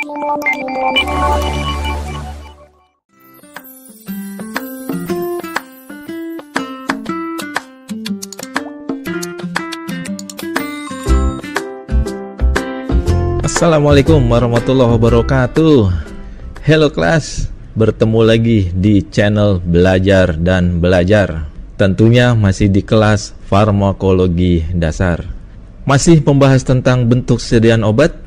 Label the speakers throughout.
Speaker 1: Assalamualaikum warahmatullahi wabarakatuh. Hello kelas, bertemu lagi di channel Belajar dan Belajar. Tentunya masih di kelas farmakologi dasar. Masih membahas tentang bentuk sediaan obat.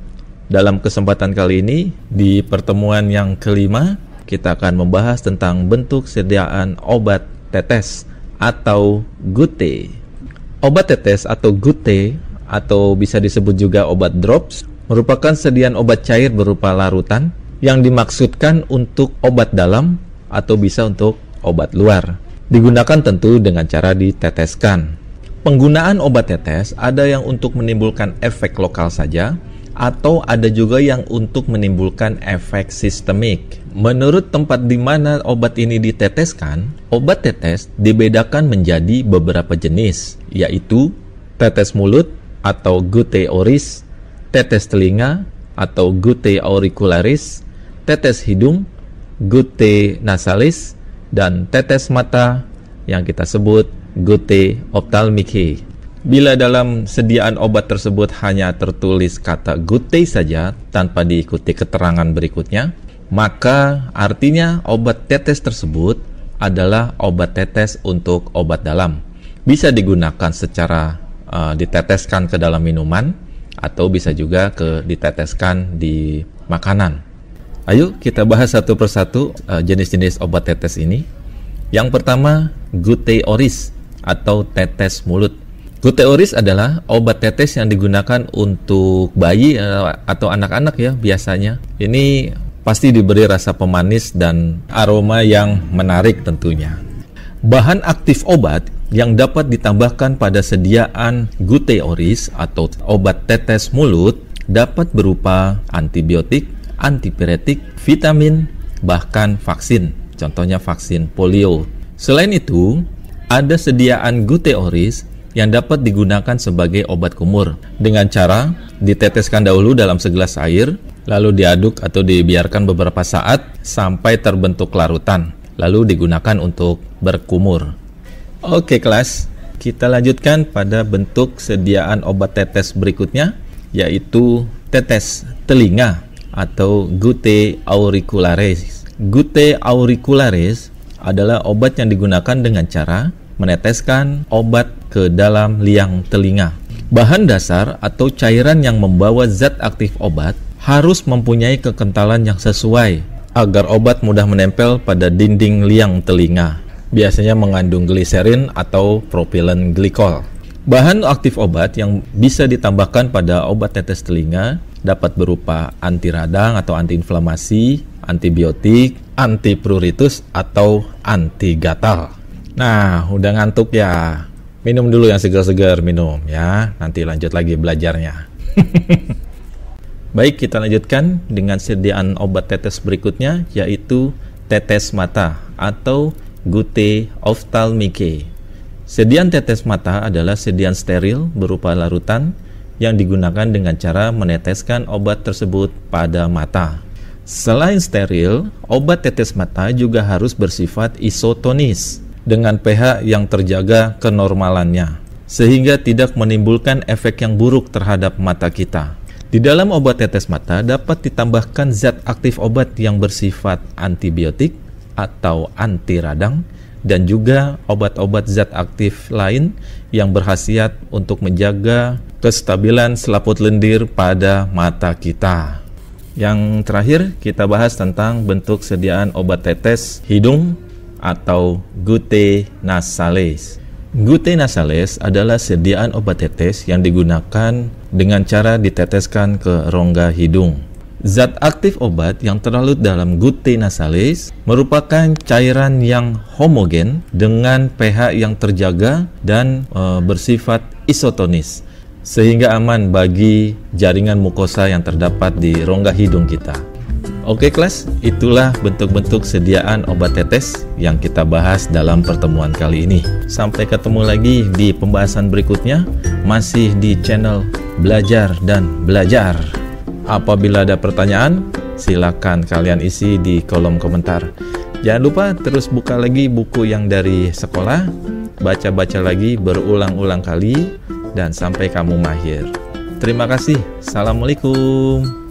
Speaker 1: Dalam kesempatan kali ini, di pertemuan yang kelima, kita akan membahas tentang bentuk sediaan obat tetes atau gute. Obat tetes atau gute, atau bisa disebut juga obat drops, merupakan sediaan obat cair berupa larutan yang dimaksudkan untuk obat dalam atau bisa untuk obat luar. Digunakan tentu dengan cara diteteskan. Penggunaan obat tetes ada yang untuk menimbulkan efek lokal saja, atau ada juga yang untuk menimbulkan efek sistemik. Menurut tempat di mana obat ini diteteskan, obat tetes dibedakan menjadi beberapa jenis, yaitu tetes mulut atau gute oris, tetes telinga atau gute auricularis, tetes hidung, gute nasalis, dan tetes mata yang kita sebut gute ophthalmicae. Bila dalam sediaan obat tersebut hanya tertulis kata gute saja tanpa diikuti keterangan berikutnya, maka artinya obat tetes tersebut adalah obat tetes untuk obat dalam. Bisa digunakan secara diteteskan ke dalam minuman, atau bisa juga diteteskan di makanan. Ayo kita bahas satu persatu jenis-jenis obat tetes ini. Yang pertama, gute oris atau tetes mulut. Gute oris adalah obat tetes yang digunakan untuk bayi atau anak-anak ya biasanya. Ini pasti diberi rasa pemanis dan aroma yang menarik tentunya. Bahan aktif obat yang dapat ditambahkan pada sediaan gute oris atau obat tetes mulut dapat berupa antibiotik, antipiretik, vitamin, bahkan vaksin. Contohnya vaksin polio. Selain itu, ada sediaan gute oris yang dapat digunakan sebagai obat kumur dengan cara diteteskan dahulu dalam segelas air, lalu diaduk atau dibiarkan beberapa saat sampai terbentuk larutan, lalu digunakan untuk berkumur. Oke kelas, kita lanjutkan pada bentuk sediaan obat tetes berikutnya, yaitu tetes telinga atau gute auricularis. Gute auricularis adalah obat yang digunakan dengan cara meneteskan obat ke dalam liang telinga. Bahan dasar atau cairan yang membawa zat aktif obat harus mempunyai kekentalan yang sesuai agar obat mudah menempel pada dinding liang telinga. Biasanya mengandung gliserin atau propilen glikol. Bahan aktif obat yang bisa ditambahkan pada obat tetes telinga dapat berupa anti radang atau antiinflamasi, antibiotik, antipruritus, atau anti gatal. Nah, udah ngantuk ya? Minum dulu yang segar-segar, minum ya. Nanti lanjut lagi belajarnya. Baik, kita lanjutkan dengan sediaan obat tetes berikutnya, yaitu tetes mata atau gute ophthalmicae. Sediaan tetes mata adalah sediaan steril berupa larutan yang digunakan dengan cara meneteskan obat tersebut pada mata. Selain steril, obat tetes mata juga harus bersifat isotonis dengan pH yang terjaga kenormalannya, sehingga tidak menimbulkan efek yang buruk terhadap mata kita. Di dalam obat tetes mata dapat ditambahkan zat aktif obat yang bersifat antibiotik atau anti radang, dan juga obat-obat zat aktif lain yang berkhasiat untuk menjaga kestabilan selaput lendir pada mata kita. Yang terakhir, kita bahas tentang bentuk sediaan obat tetes hidung atau gute nasales. Gute nasales adalah sediaan obat tetes yang digunakan dengan cara diteteskan ke rongga hidung. Zat aktif obat yang terlarut dalam gute nasales merupakan cairan yang homogen dengan pH yang terjaga dan bersifat isotonis, sehingga aman bagi jaringan mukosa yang terdapat di rongga hidung kita. Oke kelas, itulah bentuk-bentuk sediaan obat tetes yang kita bahas dalam pertemuan kali ini. Sampai ketemu lagi di pembahasan berikutnya, masih di channel Belajar dan Belajar. Apabila ada pertanyaan, Silakan kalian isi di kolom komentar. Jangan lupa terus buka lagi buku yang dari sekolah, baca-baca lagi berulang-ulang kali, dan sampai kamu mahir. Terima kasih. Assalamualaikum.